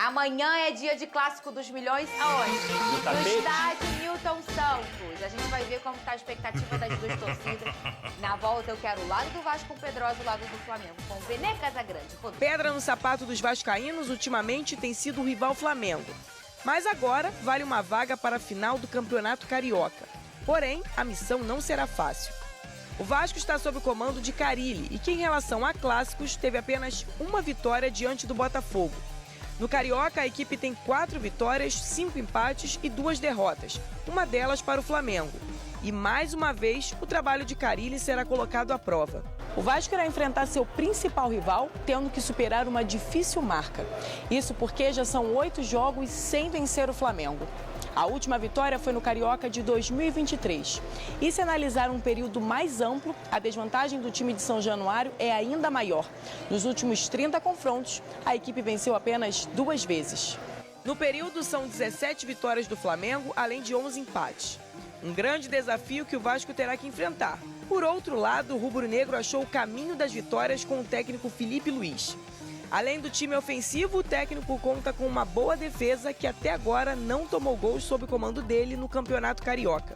Amanhã é dia de Clássico dos Milhões. Aonde? No estádio Newton Santos. A gente vai ver como está a expectativa das duas torcidas. Na volta eu quero o lado do Vasco com o Pedrosa e o lado do Flamengo com o Vene Casagrande. Pedra no sapato dos vascaínos ultimamente tem sido o rival Flamengo. Mas agora vale uma vaga para a final do Campeonato Carioca. Porém, a missão não será fácil. O Vasco está sob o comando de Carille e que, em relação a clássicos, teve apenas uma vitória diante do Botafogo. No Carioca, a equipe tem 4 vitórias, 5 empates e 2 derrotas, uma delas para o Flamengo. E, mais uma vez, o trabalho de Carille será colocado à prova. O Vasco irá enfrentar seu principal rival, tendo que superar uma difícil marca. Isso porque já são 8 jogos sem vencer o Flamengo. A última vitória foi no Carioca de 2023. E se analisar um período mais amplo, a desvantagem do time de São Januário é ainda maior. Nos últimos 30 confrontos, a equipe venceu apenas 2 vezes. No período, são 17 vitórias do Flamengo, além de 11 empates. Um grande desafio que o Vasco terá que enfrentar. Por outro lado, o rubro-negro achou o caminho das vitórias com o técnico Felipe Luiz. Além do time ofensivo, o técnico conta com uma boa defesa que até agora não tomou gols sob o comando dele no Campeonato Carioca.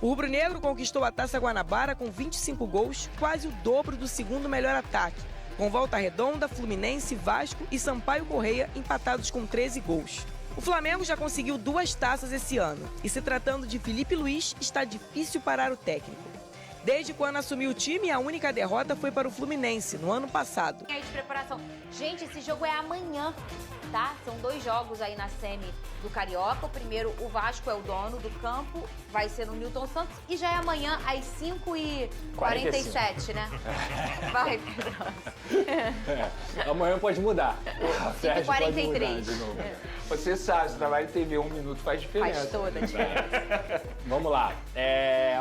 O rubro-negro conquistou a Taça Guanabara com 25 gols, quase o dobro do segundo melhor ataque, com Volta Redonda, Fluminense, Vasco e Sampaio Corrêa empatados com 13 gols. O Flamengo já conseguiu 2 taças esse ano e, se tratando de Felipe Luiz, está difícil parar o técnico. Desde quando assumiu o time, a única derrota foi para o Fluminense, no ano passado. De preparação. Gente, esse jogo é amanhã, tá? São 2 jogos aí na semi do Carioca. O primeiro, o Vasco é o dono do campo, vai ser no Newton Santos. E já é amanhã às 5h47, né? Vai, Pedrosa. Amanhã pode mudar. 5h43. Você sabe, o trabalho de TV 1 minuto faz diferença. Faz toda a diferença. Vamos lá.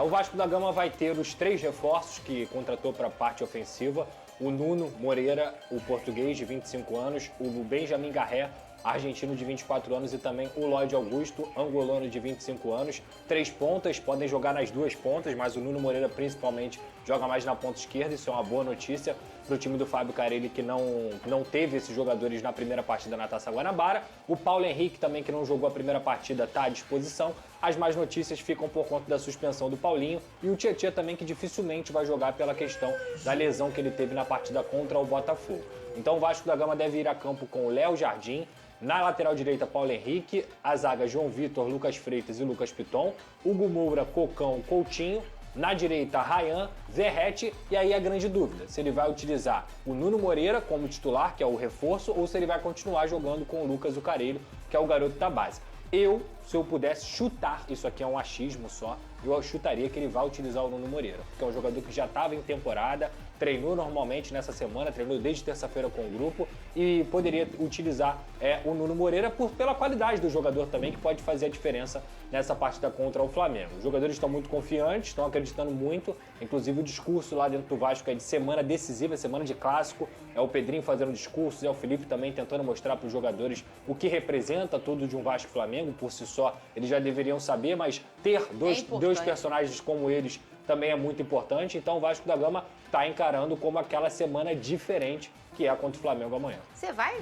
O Vasco da Gama vai ter os 3 reforços que contratou para a parte ofensiva. O Nuno Moreira, o português de 25 anos, o Benjamin Garré, argentino de 24 anos, e também o Lloyd Augusto, angolano de 25 anos. 3 pontas, podem jogar nas 2 pontas, mas o Nuno Moreira principalmente joga mais na ponta esquerda. Isso é uma boa notícia para o time do Fábio Carille, que não teve esses jogadores na primeira partida na Taça Guanabara. O Paulo Henrique também, que não jogou a primeira partida, está à disposição. As más notícias ficam por conta da suspensão do Paulinho e o Tietê também, que dificilmente vai jogar pela questão da lesão que ele teve na partida contra o Botafogo. Então o Vasco da Gama deve ir a campo com o Léo Jardim, na lateral direita Paulo Henrique, a zaga João Vitor, Lucas Freitas e Lucas Piton, Hugo Moura, Cocão, Coutinho, na direita Ryan, Verrete, e aí a grande dúvida, se ele vai utilizar o Nuno Moreira como titular, que é o reforço, ou se ele vai continuar jogando com o Lucas Zucarello, que é o garoto da base. Se eu pudesse chutar, isso aqui é um achismo só, eu chutaria que ele vai utilizar o Nuno Moreira, que é um jogador que já estava em temporada, treinou normalmente nessa semana, treinou desde terça-feira com o grupo e poderia utilizar o Nuno Moreira pela qualidade do jogador também, que pode fazer a diferença nessa partida contra o Flamengo. Os jogadores estão muito confiantes, estão acreditando muito, inclusive o discurso lá dentro do Vasco é de semana decisiva, semana de clássico, é o Pedrinho fazendo discursos, é o Felipe também tentando mostrar para os jogadores o que representa tudo de um Vasco e Flamengo. Por si só, eles já deveriam saber, mas ter dois personagens como eles também é muito importante. Então o Vasco da Gama está encarando como aquela semana diferente que é a contra o Flamengo amanhã. Você vai?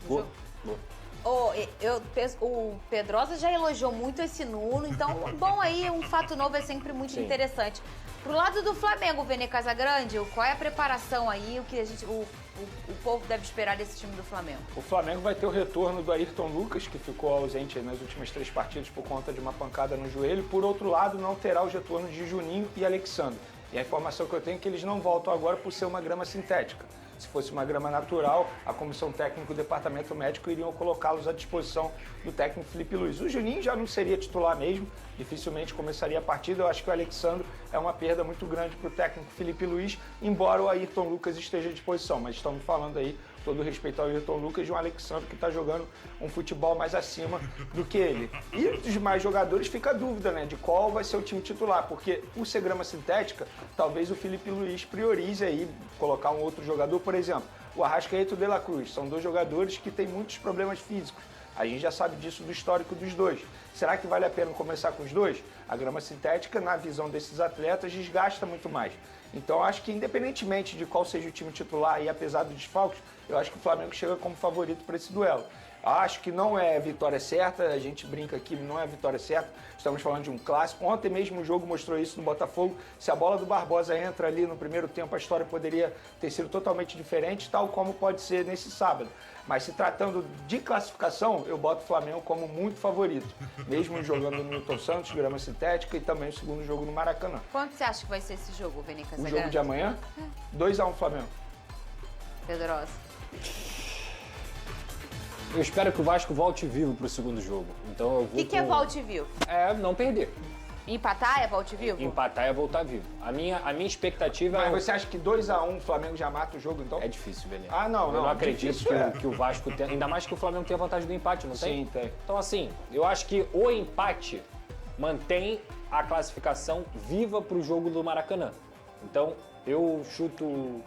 Vou. O Pedrosa já elogiou muito esse Nuno, então, bom, aí um fato novo é sempre muito interessante. Pro lado do Flamengo, Vene Casagrande, qual é a preparação aí, o que o povo deve esperar desse time do Flamengo? O Flamengo vai ter o retorno do Ayrton Lucas, que ficou ausente nas últimas 3 partidas por conta de uma pancada no joelho. Por outro lado, não terá os retornos de Juninho e Alexandre. E a informação que eu tenho é que eles não voltam agora por ser uma grama sintética. Se fosse uma grama natural, a comissão técnica e o departamento médico iriam colocá-los à disposição do técnico Felipe Luiz. O Juninho já não seria titular mesmo, dificilmente começaria a partida. Eu acho que o Alexandre é uma perda muito grande para o técnico Felipe Luiz, embora o Ayrton Lucas esteja à disposição. Mas estamos falando aí, todo respeito ao Ayrton Lucas, de um Alexandre que está jogando um futebol mais acima do que ele. E dos demais jogadores fica a dúvida, né, de qual vai ser o time titular, porque por ser grama sintética, talvez o Felipe Luiz priorize aí colocar um outro jogador. Por exemplo, o Arrascaeta e o De La Cruz são 2 jogadores que têm muitos problemas físicos. A gente já sabe disso do histórico dos 2. Será que vale a pena começar com os 2? A grama sintética, na visão desses atletas, desgasta muito mais. Então acho que independentemente de qual seja o time titular e apesar dos desfalques, eu acho que o Flamengo chega como favorito para esse duelo. Acho que não é vitória certa, a gente brinca aqui, não é vitória certa, estamos falando de um clássico. Ontem mesmo o jogo mostrou isso no Botafogo. Se a bola do Barbosa entra ali no primeiro tempo, a história poderia ter sido totalmente diferente, tal como pode ser nesse sábado. Mas se tratando de classificação, eu boto o Flamengo como muito favorito, mesmo jogando no Newton Santos, grama sintética, e também o segundo jogo no Maracanã. Quanto você acha que vai ser esse jogo, Vene Casagrande? O jogo de amanhã? 2-1 Flamengo. Pedrosa. Eu espero que o Vasco volte vivo pro segundo jogo. Então eu vou. O que é volte vivo? É não perder. Empatar é volte vivo? Empatar é voltar vivo. A minha expectativa Mas você acha que 2-1 o Flamengo já mata o jogo, então? é difícil, Benê. Ah, não, Eu não acredito difícil que o Vasco tenha. Ainda mais que o Flamengo tem a vantagem do empate, não tem? Sim, tem. Então, assim, eu acho que o empate mantém a classificação viva pro jogo do Maracanã. Então, eu chuto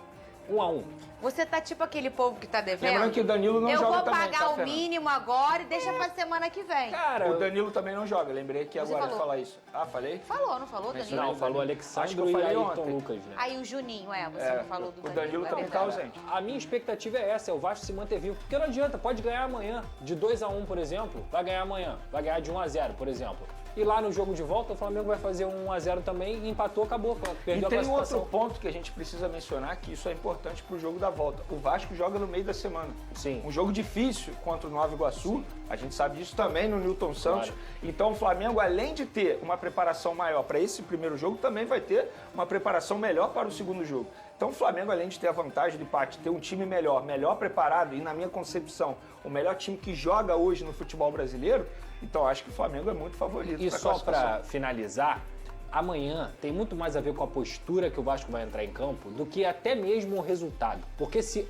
1-1. Você tá tipo aquele povo que tá devendo? Lembrando que o Danilo não eu joga vou também, pagar tá, o Fernanda? mínimo agora e deixa pra semana que vem. Cara, O Danilo também não joga, lembrei que Você agora falou. de falar isso. Ah, falei? Falou, não falou, Mas Danilo? não, falou Acho Alexandre que eu e falei Ayrton ontem. Lucas, né? Aí o Juninho, você não falou do o Danilo. Danilo é também tá verdade. ausente. A minha expectativa é essa, é o Vasco se manter vivo. Porque não adianta, pode ganhar amanhã. De 2-1, por exemplo, vai ganhar amanhã. Vai ganhar de 1-0, por exemplo. E lá no jogo de volta, o Flamengo vai fazer 1-0 também e empatou, acabou. Perdeu E a tem classificação. outro ponto que a gente precisa mencionar, que isso é importante pro jogo da volta. O Vasco joga no meio da semana. Sim. Um jogo difícil contra o Nova Iguaçu, a gente sabe disso também no Newton Santos. Claro. Então o Flamengo, além de ter uma preparação maior para esse primeiro jogo, também vai ter uma preparação melhor para o segundo jogo. Então o Flamengo, além de ter a vantagem de ter um time melhor preparado e, na minha concepção, o melhor time que joga hoje no futebol brasileiro, então acho que o Flamengo é muito favorito. E pra só classificação. para finalizar, amanhã tem muito mais a ver com a postura que o Vasco vai entrar em campo do que até mesmo o resultado. Porque se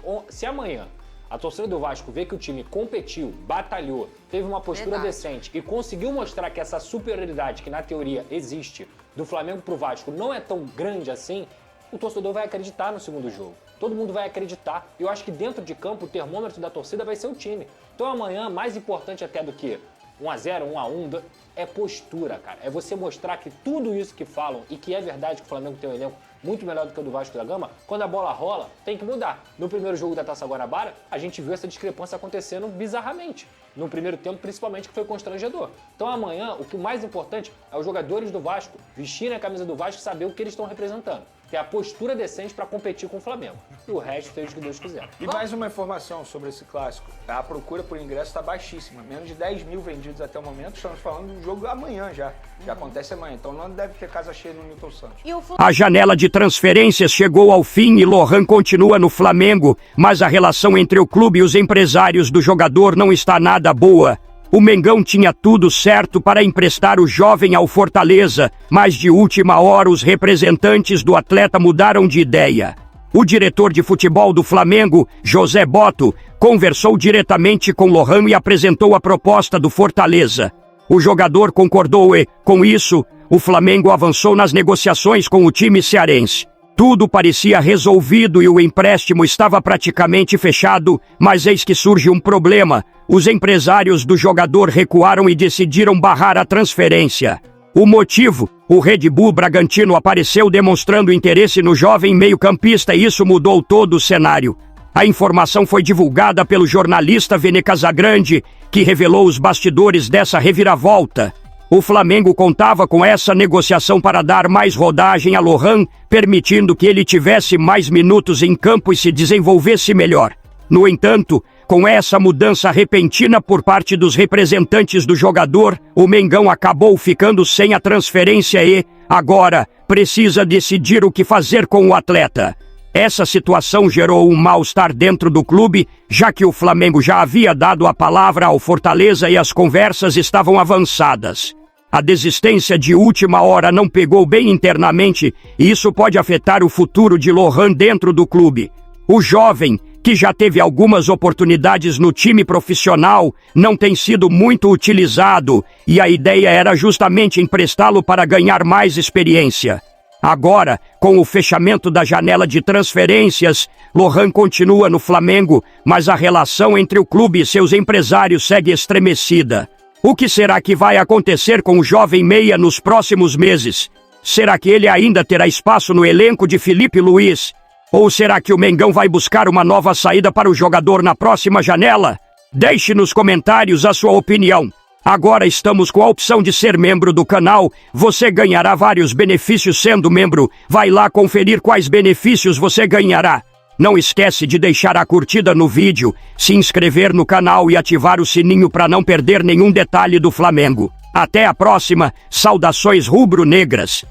amanhã a torcida do Vasco vê que o time competiu, batalhou, teve uma postura Verdade. decente e conseguiu mostrar que essa superioridade que na teoria existe do Flamengo pro Vasco não é tão grande assim, o torcedor vai acreditar no segundo jogo. Todo mundo vai acreditar. Eu acho que dentro de campo o termômetro da torcida vai ser o time. Então amanhã, mais importante até do que 1-0, 1-1, é postura, cara. É você mostrar que tudo isso que falam e que é verdade que o Flamengo tem um elenco muito melhor do que o do Vasco da Gama, quando a bola rola, tem que mudar. No primeiro jogo da Taça Guanabara, a gente viu essa discrepância acontecendo bizarramente. No primeiro tempo, principalmente, que foi constrangedor. Então amanhã, o que mais importante é os jogadores do Vasco vestirem a camisa do Vasco e saber o que eles estão representando. Ter a postura decente para competir com o Flamengo. E o resto, seja o que Deus quiser. E mais uma informação sobre esse clássico. A procura por ingresso está baixíssima. Menos de 10 mil vendidos até o momento. Estamos falando do jogo amanhã já. Já acontece amanhã. Então não deve ter casa cheia no Newton Santos. E o A janela de transferências chegou ao fim e Lohan continua no Flamengo, mas a relação entre o clube e os empresários do jogador não está nada boa. O Mengão tinha tudo certo para emprestar o jovem ao Fortaleza, mas de última hora os representantes do atleta mudaram de ideia. O diretor de futebol do Flamengo, José Botto, conversou diretamente com Lohan e apresentou a proposta do Fortaleza. O jogador concordou e, com isso, o Flamengo avançou nas negociações com o time cearense. Tudo parecia resolvido e o empréstimo estava praticamente fechado, mas eis que surge um problema. Os empresários do jogador recuaram e decidiram barrar a transferência. O motivo? O Red Bull Bragantino apareceu demonstrando interesse no jovem meio-campista e isso mudou todo o cenário. A informação foi divulgada pelo jornalista Vene Casagrande, que revelou os bastidores dessa reviravolta. O Flamengo contava com essa negociação para dar mais rodagem a Lohan, permitindo que ele tivesse mais minutos em campo e se desenvolvesse melhor. No entanto, com essa mudança repentina por parte dos representantes do jogador, o Mengão acabou ficando sem a transferência e, agora, precisa decidir o que fazer com o atleta. Essa situação gerou um mal-estar dentro do clube, já que o Flamengo já havia dado a palavra ao Fortaleza e as conversas estavam avançadas. A desistência de última hora não pegou bem internamente e isso pode afetar o futuro de Lohan dentro do clube. O jovem, que já teve algumas oportunidades no time profissional, não tem sido muito utilizado e a ideia era justamente emprestá-lo para ganhar mais experiência. Agora, com o fechamento da janela de transferências, Lohan continua no Flamengo, mas a relação entre o clube e seus empresários segue estremecida. O que será que vai acontecer com o jovem meia nos próximos meses? Será que ele ainda terá espaço no elenco de Felipe Luiz? Ou será que o Mengão vai buscar uma nova saída para o jogador na próxima janela? Deixe nos comentários a sua opinião. Agora estamos com a opção de ser membro do canal. Você ganhará vários benefícios sendo membro. Vai lá conferir quais benefícios você ganhará. Não esquece de deixar a curtida no vídeo, se inscrever no canal e ativar o sininho para não perder nenhum detalhe do Flamengo. Até a próxima. Saudações rubro-negras.